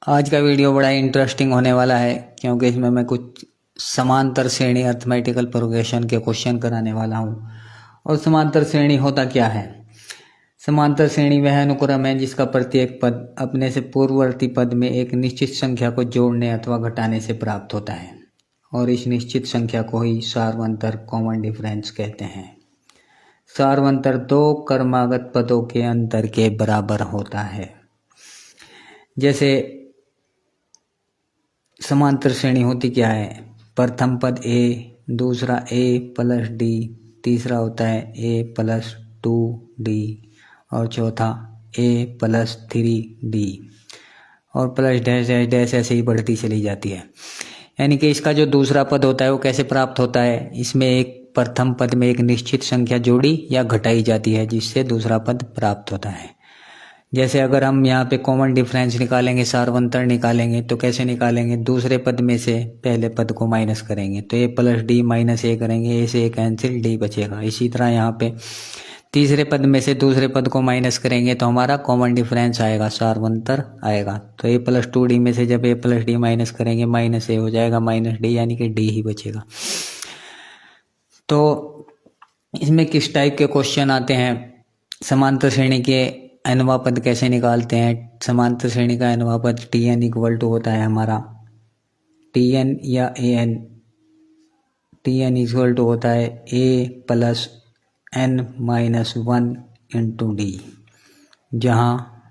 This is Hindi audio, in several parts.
आज का वीडियो बड़ा इंटरेस्टिंग होने वाला है क्योंकि इसमें मैं कुछ समांतर श्रेणी अर्थमेटिकल प्रोग्रेशन के क्वेश्चन कराने वाला हूँ। और समांतर श्रेणी होता क्या है? समांतर श्रेणी वह अनुक्रम है जिसका प्रत्येक पद अपने से पूर्ववर्ती पद में एक निश्चित संख्या को जोड़ने अथवा घटाने से प्राप्त होता है और इस निश्चित संख्या को ही सार्वंतर कॉमन डिफरेंस कहते हैं। सार्वंतर दो क्रमागत पदों के अंतर के बराबर होता है। जैसे समांतर श्रेणी होती क्या है? प्रथम पद a, दूसरा a प्लस d, तीसरा होता है a प्लस 2d और चौथा a प्लस 3d और प्लस डैश डैश डैश ऐसे ही बढ़ती चली जाती है। यानी कि इसका जो दूसरा पद होता है वो कैसे प्राप्त होता है? इसमें एक प्रथम पद में एक निश्चित संख्या जोड़ी या घटाई जाती है जिससे दूसरा पद प्राप्त होता है। जैसे अगर हम यहाँ पे कॉमन डिफरेंस निकालेंगे, सार्वंतर निकालेंगे, तो कैसे निकालेंगे? दूसरे पद में से पहले पद को माइनस करेंगे तो a plus D minus a करेंगे, a से a कैंसिल, d बचेगा। इसी तरह यहाँ पे तीसरे पद में से दूसरे पद को माइनस करेंगे तो हमारा कॉमन डिफरेंस आएगा, सार्वंतर आएगा। तो a प्लस 2d में से जब a प्लस डी माइनस करेंगे माइनस a हो जाएगा माइनस d, यानी कि d ही बचेगा। तो इसमें किस टाइप के क्वेश्चन आते हैं? समांतर श्रेणी के nवां पद कैसे निकालते हैं? समांतर श्रेणी का nवां पद tn इक्वल टू होता है हमारा tn या an। tn इक्वल टू होता है a plus n minus 1 into D, जहाँ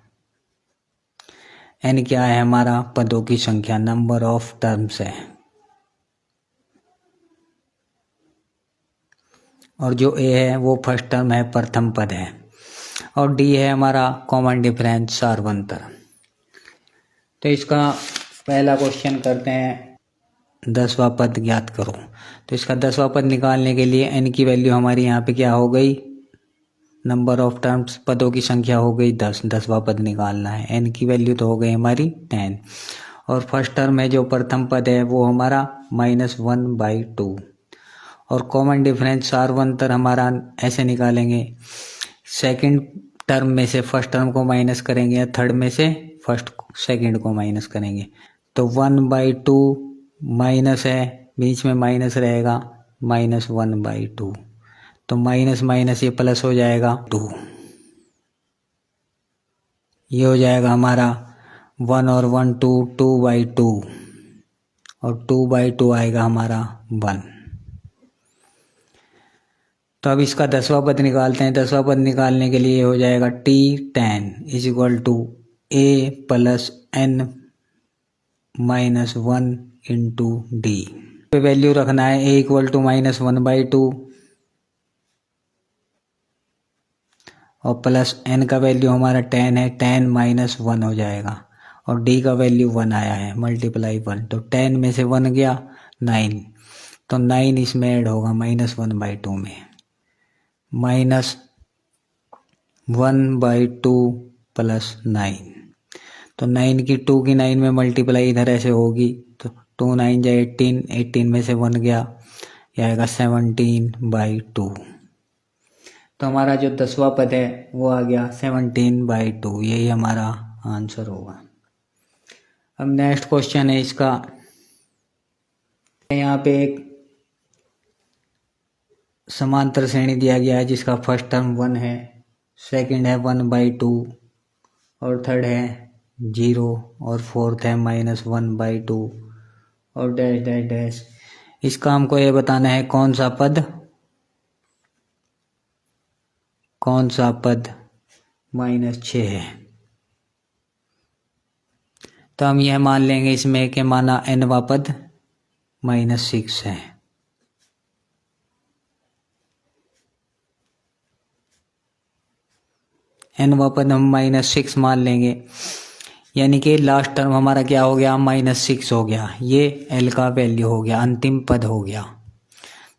n क्या है? हमारा पदों की संख्या, नंबर ऑफ टर्म्स है। और जो a है वो फर्स्ट टर्म है, प्रथम पद है। और d है हमारा कॉमन डिफरेंस, सार्वंतर। तो इसका पहला क्वेश्चन करते हैं, 10वां पद ज्ञात करो। तो इसका 10वां पद निकालने के लिए n की वैल्यू हमारी यहाँ पे क्या हो गई? नंबर ऑफ टर्म्स, पदों की संख्या हो गई 10। 10वां पद निकालना है, n की वैल्यू तो हो गई हमारी 10। और फर्स्ट टर्म है जो प्रथम पद है वो हमारा -1/2। और कॉमन डिफरेंस सार्वंतर हमारा ऐसे निकालेंगे, सेकंड टर्म में से फर्स्ट टर्म को माइनस करेंगे या थर्ड में से फर्स्ट सेकंड को माइनस करेंगे। तो 1/2 माइनस है, बीच में माइनस रहेगा, -1/2। तो माइनस माइनस ये प्लस हो जाएगा 2। ये हो जाएगा हमारा 1 और 1 2, 2/2 और 2/2 आएगा हमारा 1। तो अब इसका 10वां पद निकालते हैं। 10वां पद निकालने के लिए हो जाएगा t10 is equal to a plus n minus 1 into D. पे वैल्यू रखना है a इक्वल टू -1/2 और प्लस n का वैल्यू हमारा 10 है, 10 माइनस 1 हो जाएगा और d का वैल्यू 1 आया है, मल्टीप्लाई 1। तो 10 में से 1 गया 9, तो 9 इसमें ऐड होगा -1/2 में, -1/2 प्लस 9। तो 9 की 2 की 9 में मल्टीप्लाई इधर ऐसे होगी, तो 2 9 जा 18, 18 में से 1 गया, यह आएगा 17/2। तो हमारा जो 10वां पद है वो आ गया 17/2, यही हमारा आंसर होगा। अब नेक्स्ट क्वेश्चन है इसका, यहाँ पे एक समांतर श्रेणी दिया गया है जिसका फर्स्ट टर्म 1 है, सेकंड है 1/2 और थर्ड है 0 और फोर्थ है -1/2 और डैश डैश डैश। इसका हमको ये बताना है कौन सा पद -6 है। तो हम यह मान लेंगे इसमें कि माना nवां पद -6 है। nवां पद हम -6 मान लेंगे, यानी कि लास्ट टर्म हमारा क्या हो गया? -6 हो गया। ये l का वैल्यू हो गया, अंतिम पद हो गया।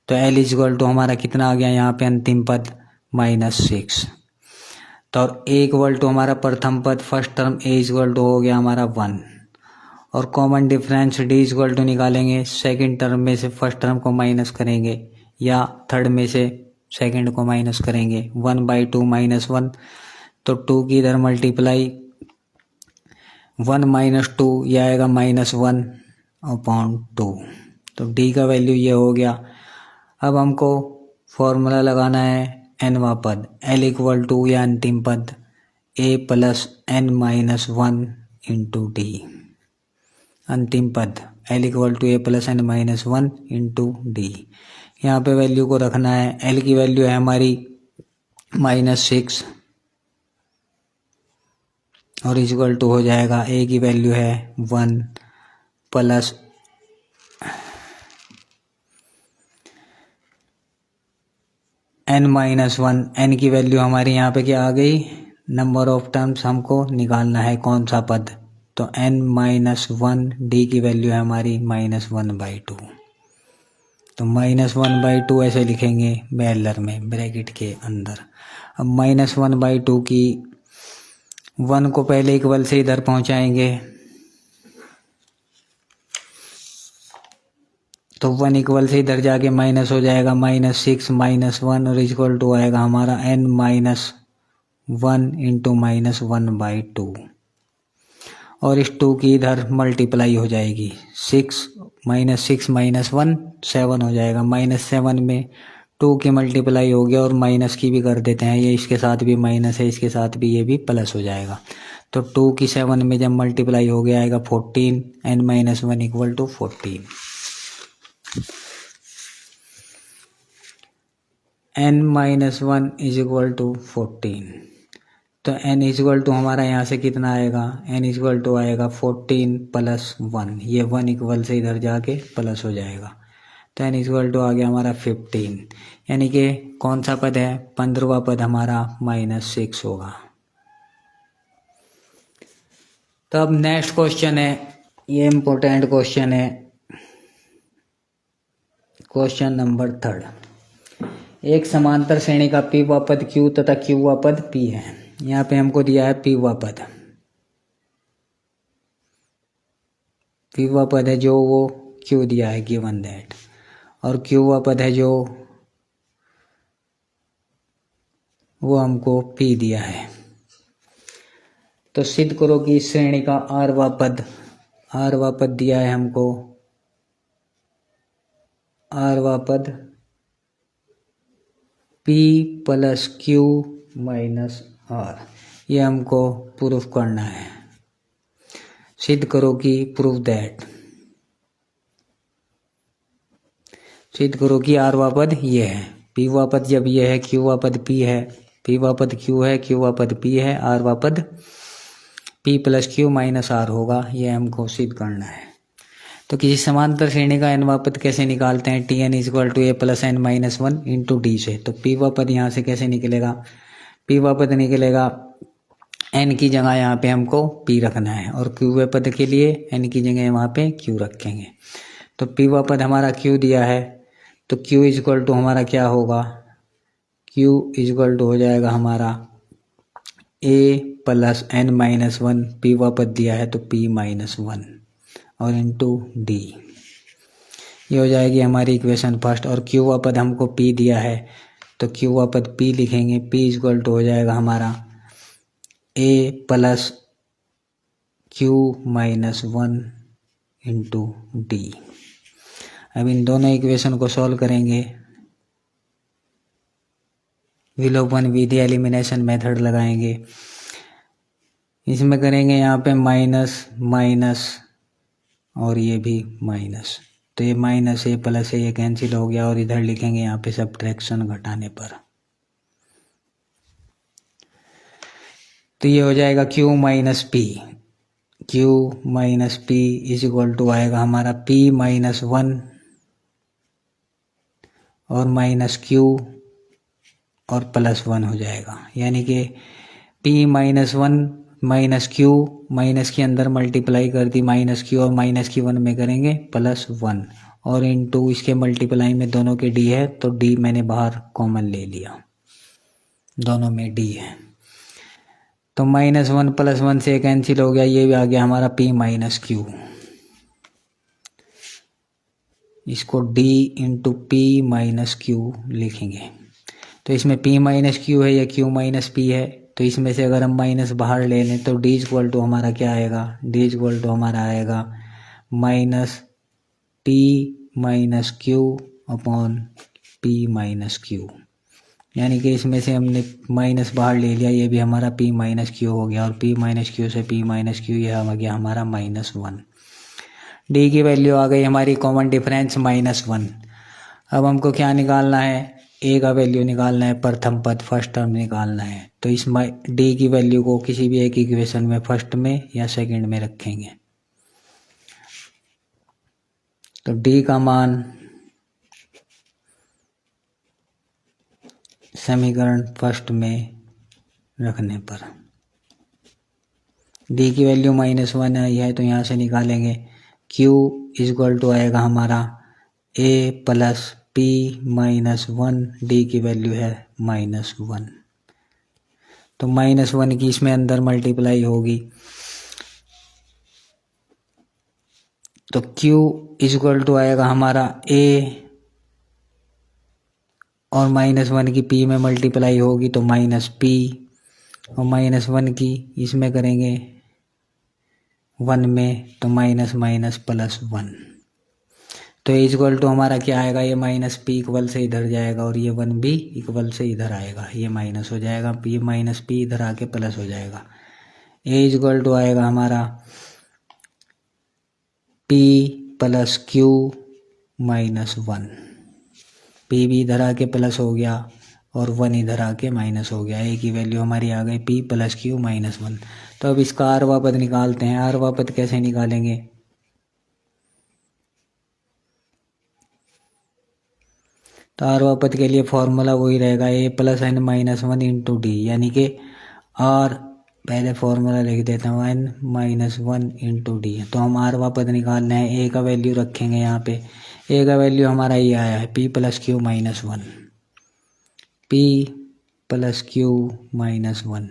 तो l इक्वल टू हमारा कितना आ गया यहाँ पे? अंतिम पद -6। तो a इक्वल टू हमारा प्रथम पद, first term a equal to हो गया हमारा 1 और common difference d equal to निकालेंगे, सेकंड टर्म में से फर्स्ट टर्म को माइनस करेंगे या थर्ड में से सेकंड को माइनस करेंगे, 1/2 -1, तो 2 की इधर मल्टीप्लाई 1 माइनस 2 यह आएगा -1/2। तो डी का वैल्यू ये हो गया। अब हमको फॉर्मूला लगाना है nवां पद l इक्वल टू या अंतिम पद a plus n-1 into D. अंतिम पद l equal to a plus n-1 into D. यहाँ पे वैल्यू को रखना है। l की वैल्यू है हमारी -6 और इक्वल टू हो जाएगा a की वैल्यू है 1 प्लस n-1। n की वैल्यू हमारी यहाँ पे क्या आ गई, नंबर ऑफ टर्म्स हमको निकालना है कौन सा पद, तो n-1 डी की वैल्यू है हमारी -1/2। तो -1/2 ऐसे लिखेंगे बेलर में ब्रैकेट के अंदर। अब -1/2 की 1 को पहले इक्वल से इधर पहुंचाएंगे तो 1 इक्वल से इधर जाके माइनस हो जाएगा -6 -1 और इक्वल टू आएगा हमारा n-1 इंटू -1/2 और इस 2 की इधर मल्टीप्लाई हो जाएगी 6 -1 7 हो जाएगा। -7 में 2 की मल्टीप्लाई हो गया और माइनस की भी कर देते हैं, ये इसके साथ भी माइनस है, इसके साथ भी ये भी प्लस हो जाएगा। तो 2 की 7 में जब मल्टीप्लाई हो गया आएगा 14 n-1 equal to 14। n-1 is equal to 14। तो n इज इक्वल टू हमारा यहाँ से कितना आएगा, n इज इक्वल टू आएगा 14 प्लस 1, ये 1 इक्वल से इधर जाके प्लस हो जाएगा। तो n इज इक्वल टू आ गया हमारा 15, यानी कि कौन सा पद है, 15वां पद हमारा -6 होगा। तो अब नेक्स्ट क्वेश्चन है, ये इम्पोर्टेंट क्वेश्चन है, क्वेश्चन नंबर 3। एक समांतर श्रेणी का p वा पद q तथा q वा पद p है। यहाँ पे हमको दिया है p वा पद, p वा पद है जो वो q दिया है गिवन दैट, और q वा पद है जो वो हमको p दिया है। तो सिद्ध करो कि इस श्रेणी का r वा पद दिया है हमको, r वा पद p plus q minus r, ये हमको प्रूफ करना है। सिद्ध करो कि प्रूफ दैट, सिद्ध करो कि r वा पद ये है, p वा पद जब ये है, q वा पद p है, p वा पद q है, q वा पद p है, r वा पद p plus q minus r होगा, ये हमको सिद्ध करना है। तो किसी समांतर श्रेणी का n वा पद कैसे निकालते हैं, tn is equal to a plus n-1 into D से। तो p वा पद यहाँ से कैसे निकलेगा, p वा पद निकलेगा, n की जगह यहाँ पे हमको p रखना है और q वे पद के लिए n की जगह वहाँ पे q रखेंगे। तो p वा पद हमारा q दिया है, तो q इज इक्वल टू हमारा क्या होगा, q इज इक्वल टू हो जाएगा हमारा a प्लस n-1, p वा पद दिया है तो p-1 और इंटू डी, ये हो जाएगी हमारी इक्वेशन फर्स्ट। और q वा पद हमको p दिया है तो q वा पद p लिखेंगे, p इज इक्वल टू हो जाएगा हमारा a plus q-1 into D. अब इन दोनों इक्वेशन को सॉल्व करेंगे, विलोपन विधि एलिमिनेशन मेथड लगाएंगे, इसमें करेंगे यहाँ पे माइनस माइनस और ये भी माइनस, तो ये माइनस ए प्लस ये कैंसिल हो गया और इधर लिखेंगे यहाँ पे सब्ट्रैक्शन घटाने पर, तो ये हो जाएगा q minus p, q minus p is equal to आएगा हमारा p-1 और माइनस q और +1 हो जाएगा, यानी कि p-1 माइनस q माइनस के अंदर मल्टीप्लाई कर दी माइनस q और माइनस की 1 में करेंगे +1 और इनटू इसके मल्टीप्लाई में दोनों के d है तो d मैंने बाहर कॉमन ले लिया, दोनों में d है। तो -1 +1 से कैंसिल हो गया, ये भी आ गया हमारा p-q, इसको d इंटू p-q लिखेंगे। तो इसमें p-q है या q-p है, तो इसमें से अगर हम माइनस बाहर ले लें तो डी इक्वल टू हमारा क्या आएगा, डी इक्वल टू हमारा आएगा minus P minus Q upon P minus Q. यानी कि इसमें से हमने माइनस बाहर ले लिया, ये भी हमारा p माइनस क्यू हो गया और p माइनस क्यू से p माइनस क्यू यह आ गया हमारा -1। d की वैल्यू आ गई हमारी कॉमन डिफरेंस -1। अब हमको क्या निकालना है, a का वैल्यू निकालना है, प्रथम पद फर्स्ट टर्म निकालना है। तो इस d की वैल्यू को किसी भी एक इक्वेशन में फर्स्ट में या सेकंड में रखेंगे। तो d का मान समीकरण फर्स्ट में रखने पर d की वैल्यू -1 आई है तो यहाँ से निकालेंगे q इक्वल टू आएगा हमारा a प्लस p -1, d की वैल्यू है -1। तो -1 की इसमें अंदर मल्टीप्लाई होगी तो q इक्वल टू आएगा हमारा a और -1 की p में मल्टीप्लाई होगी तो -p और -1 की इसमें करेंगे 1 में तो -+1। तो इक्वल टू हमारा क्या आएगा, ये -p इक्वल से इधर जाएगा और ये 1 भी इक्वल से इधर आएगा, ये माइनस हो जाएगा, ये -p इधर आके प्लस हो जाएगा। a इक्वल टू आएगा हमारा p प्लस क्यू -1। p भी इधर आके प्लस हो गया और 1 इधर आके माइनस हो गया। a की वैल्यू हमारी आ गई p प्लस क्यू -1। तो अब इसका आरवा पद निकालते हैं। आरवा पद कैसे निकालेंगे, तो आरवा पद के लिए फॉर्मूला वही रहेगा a plus n -1 into D, यानी कि r पहले फॉर्मूला लिख देता हूँ n -1 इंटू डी। तो हम आरवा पद निकालना है, a का वैल्यू रखेंगे यहाँ पे, a का वैल्यू हमारा ये आया है p plus Q -1, p plus Q -1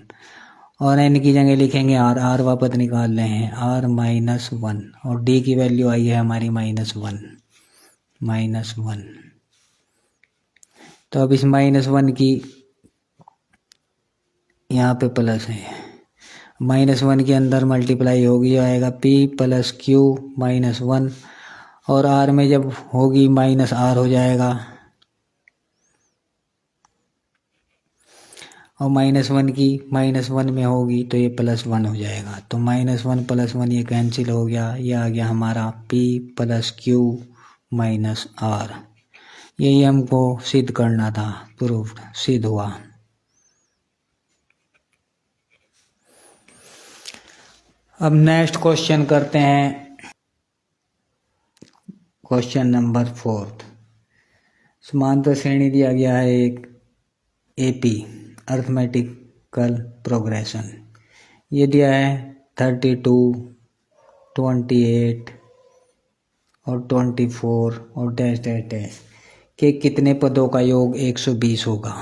और n की जगह लिखेंगे r, आरवा पद निकाल रहे हैं r -1 और d की वैल्यू आई है हमारी -1। तो अब इस -1 की यहाँ पे प्लस है, -1 के अंदर मल्टीप्लाई होगी, आएगा p प्लस क्यू -1 और r में जब होगी -r हो जाएगा और -1 की -1 में होगी तो ये +1 हो जाएगा। तो -1 + 1 ये कैंसिल हो गया, ये आ गया हमारा p प्लस क्यू -r। यही हमको सिद्ध करना था, प्रूफ सिद्ध हुआ। अब नेक्स्ट क्वेश्चन करते हैं, क्वेश्चन नंबर 4। समांतर श्रेणी दिया गया है एक AP अर्थमेटिकल प्रोग्रेशन, ये दिया है 32, 28 और 24 और डैश डैश डैश के कितने पदों का योग 120 होगा।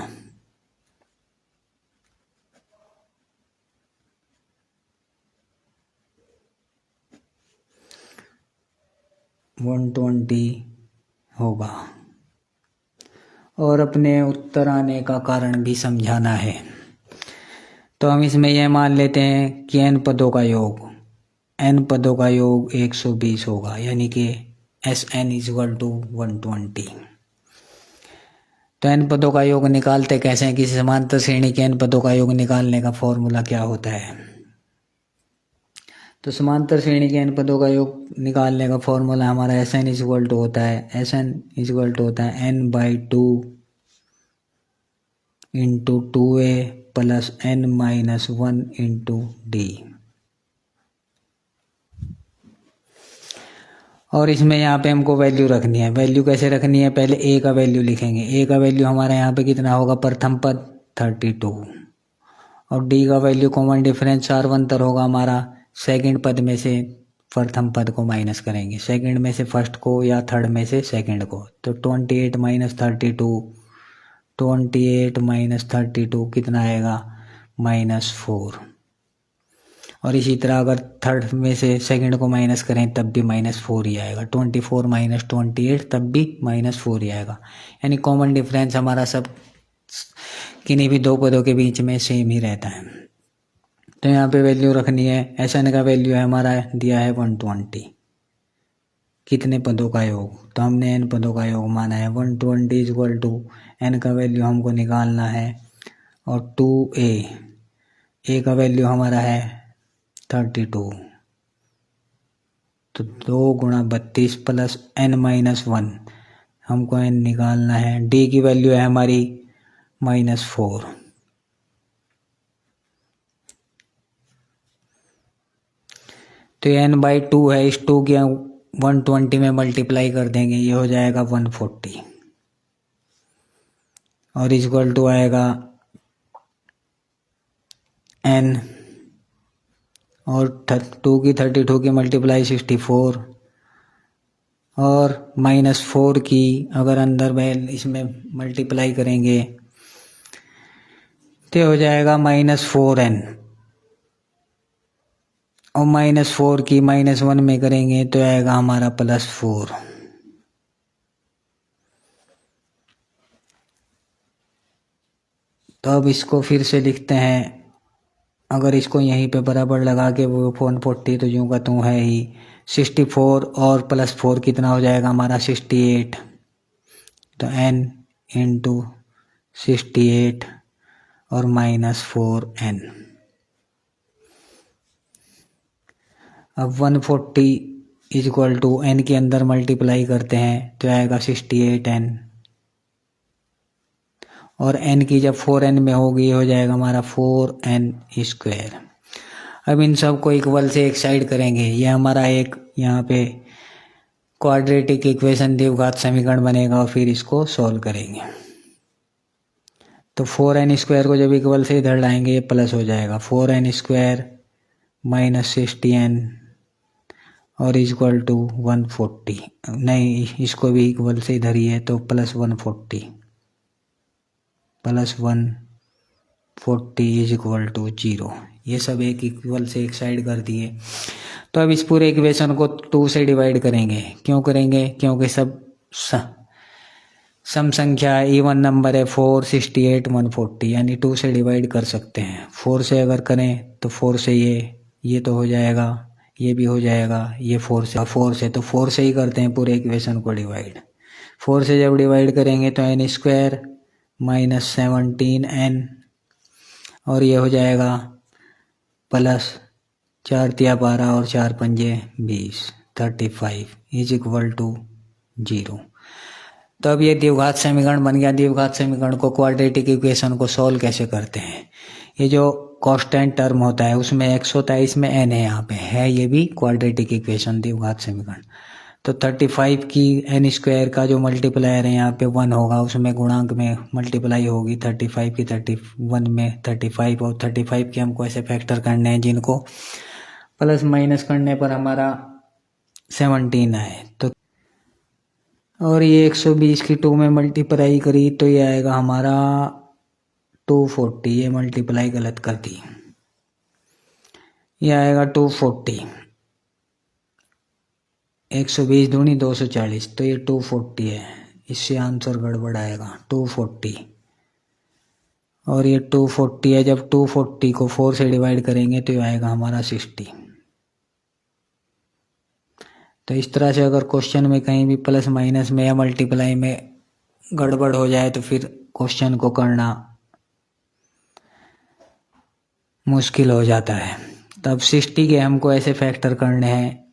120 होगा और अपने उत्तर आने का कारण भी समझाना है। तो हम इसमें यह मान लेते हैं कि n पदों का योग 120 होगा, यानी कि SN = 120। तो n पदों का योग निकालते कैसे हैं, किसी समांतर श्रेणी के n पदों का योग निकालने का फॉर्मूला क्या होता है। तो समांतर श्रेणी के n पदों का योग निकालने का फॉर्मूला हमारा SN = होता है, SN = होता है n/2 into 2a plus n-1 into D. और इसमें यहाँ पे हमको वैल्यू रखनी है। वैल्यू कैसे रखनी है, पहले a का वैल्यू लिखेंगे। a का वैल्यू हमारा यहाँ पे कितना होगा, प्रथम पद 32 और d का वैल्यू कॉमन डिफरेंस सार्वंतर होगा हमारा, सेकंड पद में से प्रथम पद को माइनस करेंगे, सेकंड में से फर्स्ट को या थर्ड में से सेकंड को। तो 28 - 32 कितना आएगा, -4। और इसी तरह अगर थर्ड में से सेकंड को माइनस करें तब भी -4 ही आएगा, 24 - 28 तब भी -4 ही आएगा। यानी कॉमन डिफरेंस हमारा सब किन्हीं भी दो पदों के बीच में सेम ही रहता है। तो यहाँ पे वैल्यू रखनी है। Sn का वैल्यू है हमारा दिया है 120। कितने पदों का योग, तो हमने n पदों का योग माना है। 120 इक्वल टू n का वैल्यू हमको निकालना है और 2a, a का वैल्यू हमारा है 32, तो 2 गुणा 32 प्लस n-1 हमको n निकालना है। d की वैल्यू है हमारी -4, तो n/2 है, इस 2 के 120 में मल्टीप्लाई कर देंगे, ये हो जाएगा 140 और इक्वल टू आएगा n और 2 की 32 की मल्टीप्लाई 64 और -4 की अगर अंदर इसमें मल्टीप्लाई करेंगे तो हो जाएगा -4n और -4 की -1 में करेंगे तो आएगा हमारा +4। तो अब इसको फिर से लिखते हैं। अगर इसको यहीं पे बराबर लगा के वो 140 तो यूं का त्यों है ही। 64 और +4 कितना हो जाएगा हमारा 68, तो n इंटू 68 और -4n। अब 140 इक्वल टू n के अंदर मल्टीप्लाई करते हैं तो आएगा 68n और n की जब 4n में होगी हो जाएगा हमारा 4n²। अब इन सब को इक्वल से एक साइड करेंगे। ये हमारा एक यहाँ पे क्वाड्रेटिक इक्वेशन द्विघात समीकरण बनेगा और फिर इसको सॉल्व करेंगे। तो 4n² को जब इक्वल से इधर लाएंगे ये प्लस हो जाएगा 4n² -60n और इक्वल टू 140। नहीं, इसको भी इक्वल से इधर ही है तो +140 इज इक्वल टू 0। ये सब एक इक्वल से एक साइड कर दिए। तो अब इस पूरे इक्वेशन को 2 से डिवाइड करेंगे। क्यों करेंगे? क्योंकि सब सम संख्या इवन नंबर है 4, 68, 140, यानी 2 से डिवाइड कर सकते हैं। 4 से अगर करें तो 4 से ये तो हो जाएगा, ये भी हो जाएगा, ये 4 से तो 4 से ही करते हैं पूरे इक्वेशन को डिवाइड। 4 से जब डिवाइड करेंगे तो n² -17n और ये हो जाएगा +4 तिया 12 और 4 पंजे 20, 35 इज इक्वल टू 0। तो अब ये द्विघात समीकरण बन गया। द्विघात समीकरण को क्वाड्रेटिक इक्वेशन को सॉल्व कैसे करते हैं? ये जो कांस्टेंट टर्म होता है उसमें x होता है, इसमें n है, यहाँ पे है, ये भी क्वाड्रेटिक इक्वेशन द्विघात समीकरण। तो 35 की n² का जो मल्टीप्लायर है यहाँ पे 1 होगा, उसमें गुणांक में मल्टीप्लाई होगी 35 की 31 में 35 और 35 के हमको ऐसे फैक्टर करने हैं जिनको प्लस माइनस करने पर हमारा 17 आए। तो और ये 120 की 2 में मल्टीप्लाई करी तो ये आएगा हमारा 240। ये मल्टीप्लाई गलत कर दी, ये आएगा 240। 120 दूनी 240, तो ये 240 है। इससे आंसर गड़बड़ आएगा 240। और ये 240 है, जब 240 को 4 से डिवाइड करेंगे तो ये आएगा हमारा 60। तो इस तरह से अगर क्वेश्चन में कहीं भी प्लस माइनस में या मल्टीप्लाई में गड़बड़ हो जाए तो फिर क्वेश्चन को करना मुश्किल हो जाता है। तब 60 के हमको ऐसे फैक्टर करने हैं,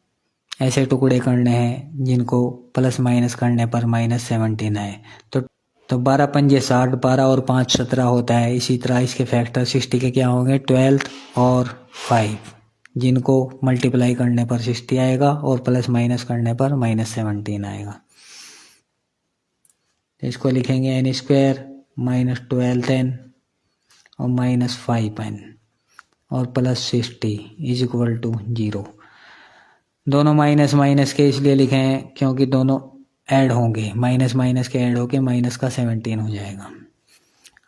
ऐसे टुकड़े करने हैं जिनको प्लस माइनस करने पर -17 आए। तो 12 पंजे 60, 12 और 5 17 होता है। इसी तरह इसके फैक्टर 60 के क्या होंगे 12 और 5, जिनको मल्टीप्लाई करने पर 60 आएगा और प्लस माइनस करने पर -17 आएगा। तो इसको लिखेंगे n² -12n और -5n और +60 इज इक्वल टू 0। दोनों माइनस माइनस के इसलिए लिखे हैं क्योंकि दोनों ऐड होंगे, माइनस माइनस के ऐड होके माइनस का 17 हो जाएगा।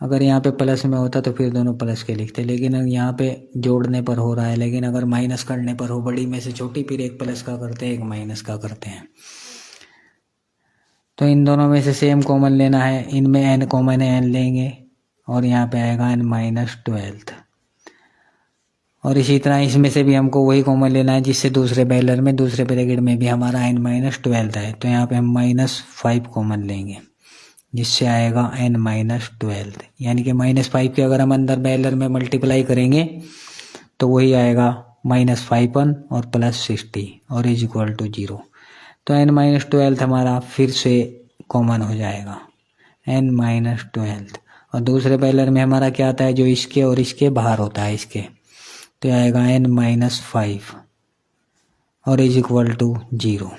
अगर यहाँ पे प्लस में होता तो फिर दोनों प्लस के लिखते, लेकिन यहाँ पे जोड़ने पर हो रहा है। लेकिन अगर माइनस करने पर हो, बड़ी में से छोटी, फिर एक प्लस का करते हैं एक माइनस का करते हैं। तो इन दोनों में से सेम कॉमन लेना है, इनमें n कॉमन है n लेंगे और यहाँ पे आएगा n-12। और इसी तरह इसमें से भी हमको वही कॉमन लेना है जिससे दूसरे बैलर में दूसरे ब्रैकेट में भी हमारा n-12 है। तो यहाँ पे हम -5 कॉमन लेंगे जिससे आएगा n-12, यानी कि -5 के अगर हम अंदर बैलर में मल्टीप्लाई करेंगे तो वही आएगा -51 और +60 और इज इक्वल टू 0। तो n-12 हमारा फिर से कॉमन हो जाएगा n-12। और दूसरे बैलर में हमारा क्या आता है, जो इसके और इसके बाहर होता है इसके, तो आएगा n-5 और इज इक्वल टू 0।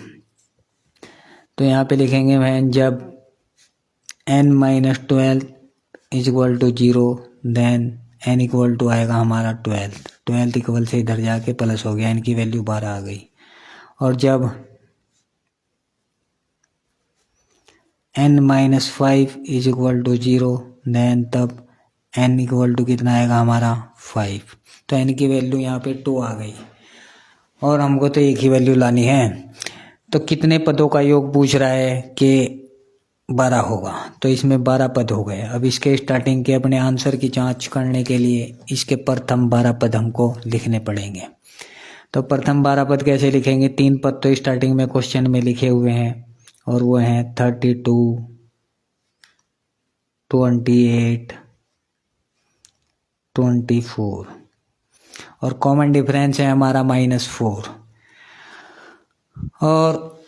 तो यहाँ पे लिखेंगे वैन जब n-12 is equal to 0 then n equal to आएगा हमारा 12 इक्वल से इधर जाके प्लस हो गया, n की वैल्यू 12 आ गई। और जब n-5 is equal to 0 then तब n इक्वल टू कितना आएगा हमारा 5। तो n की वैल्यू यहाँ पे 2 आ गई और हमको तो एक ही वैल्यू लानी है। तो कितने पदों का योग पूछ रहा है कि 12 होगा, तो इसमें 12 पद हो गए। अब इसके स्टार्टिंग के अपने आंसर की जांच करने के लिए इसके प्रथम 12 पद हमको लिखने पड़ेंगे। तो प्रथम 12 पद कैसे लिखेंगे, 3 पद तो स्टार्टिंग में क्वेश्चन में लिखे हुए हैं और वो हैं 32, 28, 24 और कॉमन डिफरेंस है हमारा -4। और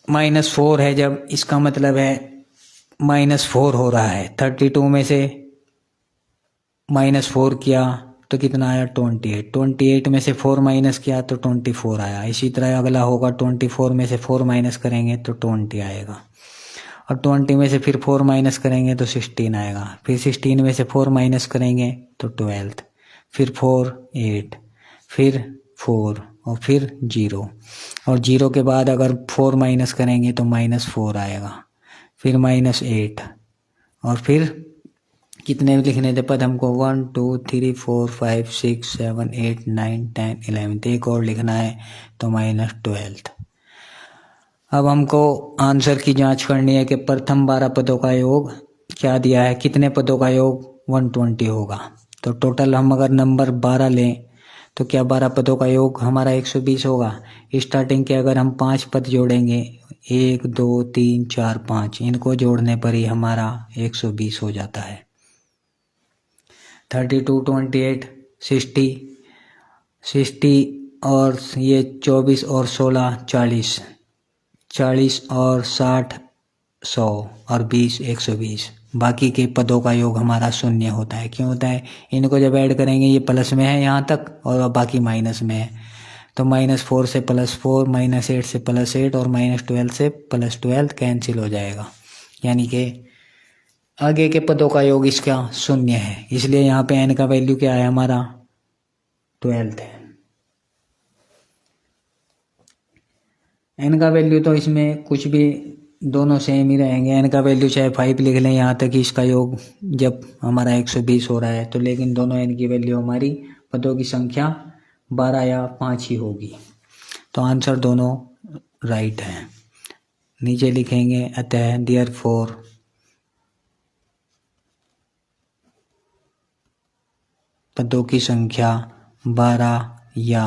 -4 है जब, इसका मतलब है -4 हो रहा है। 32 में से -4 किया तो कितना आया 28 में से 4 माइनस किया तो 24 आया। इसी तरह अगला होगा 24 में से 4 माइनस करेंगे तो 20 आएगा और 20 में से फिर 4 माइनस करेंगे तो 16 आएगा। फिर 16 में से 4 माइनस करेंगे तो 12, फिर 4 8, फिर 4 और फिर 0 और 0 के बाद अगर 4 माइनस करेंगे तो -4 आएगा, फिर -8 और फिर कितने लिखने थे पद हमको 1 2 3 4 5 6 7 8 9 10 11, एक और लिखना है तो -12। अब हमको आंसर की जांच करनी है कि प्रथम 12 पदों का योग क्या दिया है, कितने पदों का योग 120 होगा। तो टोटल हम अगर नंबर 12 लें तो क्या 12 पदों का योग हमारा 120 होगा। स्टार्टिंग के अगर हम 5 पद जोड़ेंगे 1 2 3 4 5, इनको जोड़ने पर ही हमारा 120 हो जाता है। 32 28 60 और ये 24 और 16 40 और 60 100 और 20 120। बाकी के पदों का योग हमारा 0 होता है। क्यों होता है, इनको जब ऐड करेंगे ये प्लस में है यहाँ तक और बाकी माइनस में है, तो -4 से +4, -8 से +8 और -12 से +12 कैंसिल हो जाएगा, यानी कि आगे के पदों का योग इसका 0 है। इसलिए यहाँ पे n का वैल्यू क्या है हमारा 12 है। n का वैल्यू तो इसमें कुछ भी दोनों सेम ही रहेंगे। n का वैल्यू चाहे 5 लिख लें यहाँ तक, इसका योग जब हमारा 120 हो रहा है तो, लेकिन दोनों n की वैल्यू हमारी पदों की संख्या 12 या 5 ही होगी। तो आंसर दोनों राइट है। नीचे लिखेंगे अतः देयरफॉर पदों की संख्या 12 या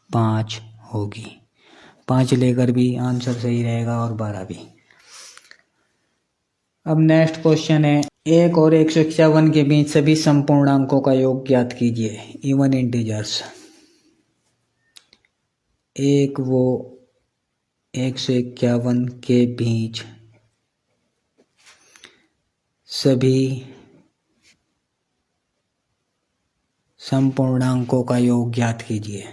5 होगी। 5 लेकर भी आंसर सही रहेगा और 12 भी। अब नेक्स्ट क्वेश्चन है, 1 और 151 के बीच सभी संपूर्णांकों का योग ज्ञात कीजिए, इवन इंटीजर्स। एक वो 151 के बीच सभी संपूर्णांकों का योग ज्ञात कीजिए।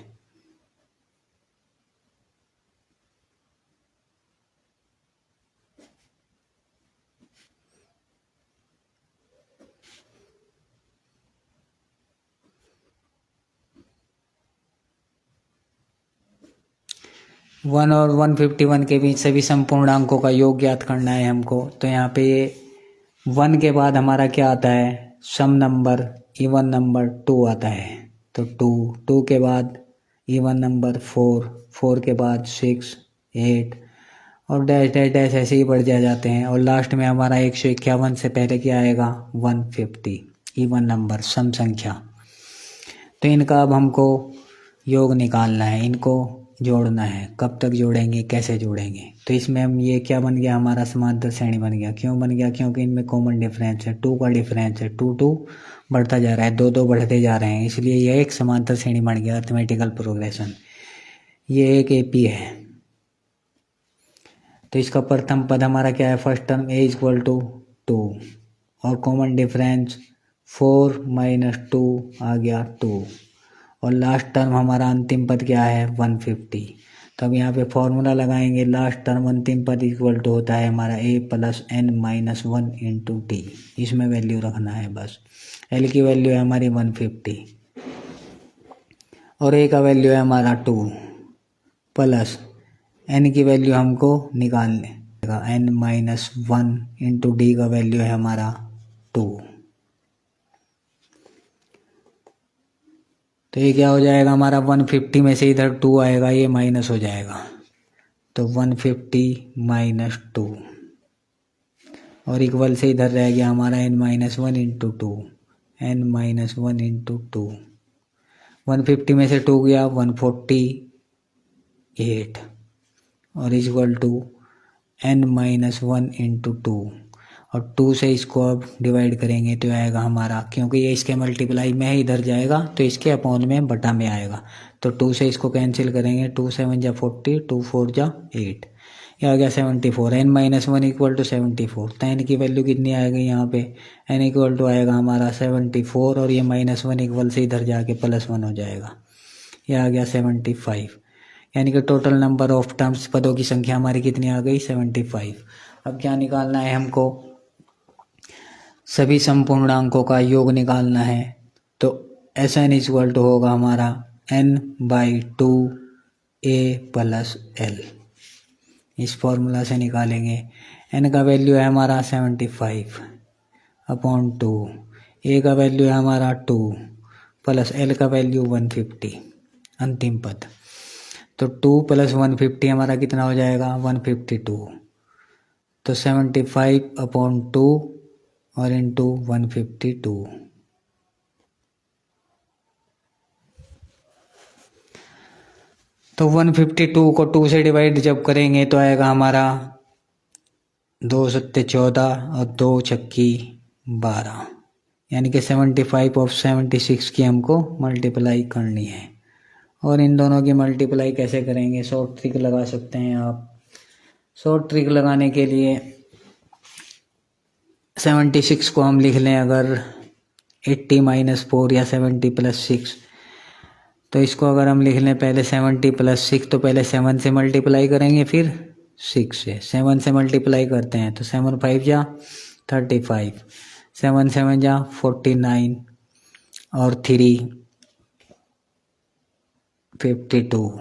वन और 151 के बीच सभी संपूर्णांकों का योग ज्ञात करना है हमको। तो यहाँ पे ये 1 के बाद हमारा क्या आता है, सम नंबर इवन नंबर 2 आता है। तो 2 के बाद इवन नंबर 4 के बाद 6 8 और डैश डैश डैश ऐसे ही बढ़ जाते हैं। और लास्ट में हमारा 151 से पहले क्या आएगा 150। इवन नंबर सम संख्या। तो इनका अब हमको योग निकालना है, इनको जोड़ना है। कब तक जोड़ेंगे, कैसे जोड़ेंगे? तो इसमें हम ये क्या बन गया, हमारा समांतर श्रेणी बन गया। क्यों बन गया? क्योंकि इनमें कॉमन डिफरेंस है, 2 का डिफरेंस है, 2 बढ़ता जा रहा है, 2 बढ़ते जा रहे हैं, इसलिए यह एक समांतर श्रेणी बन गया, अर्थमेटिकल प्रोग्रेशन। ये एक एपी है। तो इसका प्रथम पद हमारा क्या है, first term A equal to 2 और कॉमन डिफरेंस 4 - 2 आ गया 2 और लास्ट टर्म हमारा अंतिम पद क्या है 150। तो अब यहाँ पे फॉर्मूला लगाएंगे, लास्ट टर्म अंतिम पद इक्वल टू होता है हमारा a + n - 1 × t। इसमें वैल्यू रखना है बस। l की वैल्यू है हमारी 150 और a का वैल्यू है हमारा 2 प्लस n की वैल्यू हमको निकालने n - 1 × d का वैल्यू है हमारा 2। तो ये क्या हो जाएगा हमारा 150 में से इधर 2 आएगा, ये माइनस हो जाएगा। तो 150 - 2 और इक्वल से इधर रह गया हमारा n - 1 × 2 n - 1 × 2। 150 में से 2 गया 148 और इक्वल टू n - 1 × 2 और 2 से इसको अब डिवाइड करेंगे तो आएगा हमारा, क्योंकि ये इसके मल्टीप्लाई में है इधर जाएगा तो इसके अपॉन में बटा में आएगा। तो 2 से इसको कैंसिल करेंगे, 2 × 7 = 40, 2 × 4 = 8, ये आ गया 74। n - 1 = 74। तो n की वैल्यू कितनी आएगी यहाँ पे, n इक्वल टू आएगा हमारा 74 और ये -1 इक्वल से इधर जाके +1 हो जाएगा, ये आ गया 75। यानी कि टोटल नंबर ऑफ टर्म्स, पदों की संख्या हमारी कितनी आ गई 75। अब क्या निकालना है हमको, सभी संपूर्णांकों का योग निकालना है। तो Sn इक्वल टू होगा हमारा n/2 a + l। इस फॉर्मूला से निकालेंगे। n का वैल्यू है हमारा 75/2, a का वैल्यू है हमारा 2 प्लस l का वैल्यू 150 अंतिम पद। तो 2 + 150 हमारा कितना हो जाएगा 152। तो 75/2 और इंटू 152। तो 152 को 2 से डिवाइड जब करेंगे तो आएगा हमारा 2 × 7 = 14 और 2 × 6 = 12, यानी कि 75 और 76 की हमको मल्टीप्लाई करनी है। और इन दोनों की मल्टीप्लाई कैसे करेंगे, शॉर्ट ट्रिक लगा सकते हैं आप। शॉर्ट ट्रिक लगाने के लिए 76 को हम लिख लें अगर 80 - 4 या 70 + 6, तो इसको अगर हम लिख लें पहले 70 + 6, तो पहले 7 से मल्टीप्लाई करेंगे फिर 6 से, 7 से मल्टीप्लाई करते हैं तो 7 × 5 = 35, 7 × 7 = 49 और 3 52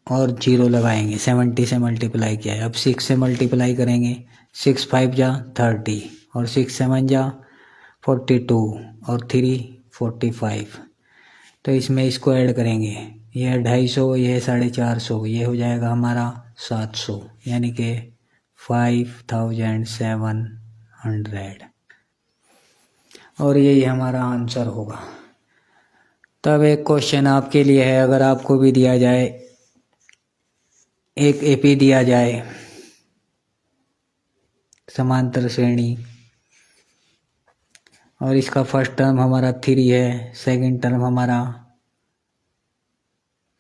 और 0 लगाएंगे, 70 से मल्टीप्लाई किया है। अब 6 से मल्टीप्लाई करेंगे, 6 × 5 = 30 और 6 × 7 = 42 और 3 45। तो इसमें इसको ऐड करेंगे, ये 250, ये 450, ये हो जाएगा हमारा 700, यानी कि 5700 और यही हमारा आंसर होगा। तब एक क्वेश्चन आपके लिए है, अगर आपको भी दिया जाए, एक एपी दिया जाए समांतर श्रेणी और इसका फर्स्ट टर्म हमारा 3 है, सेकंड टर्म हमारा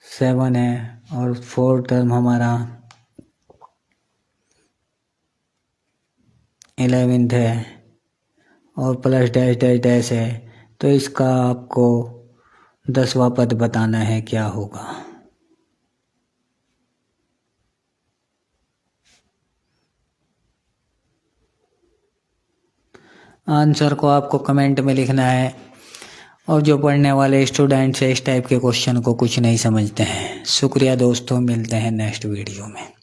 7 है और फोर्थ टर्म हमारा 11th है और प्लस डैश डैश डैश है। तो इसका आपको 10वां पद बताना है क्या होगा। आंसर को आपको कमेंट में लिखना है। और जो पढ़ने वाले स्टूडेंट्स हैं इस टाइप के क्वेश्चन को कुछ नहीं समझते हैं। शुक्रिया दोस्तों, मिलते हैं नेक्स्ट वीडियो में।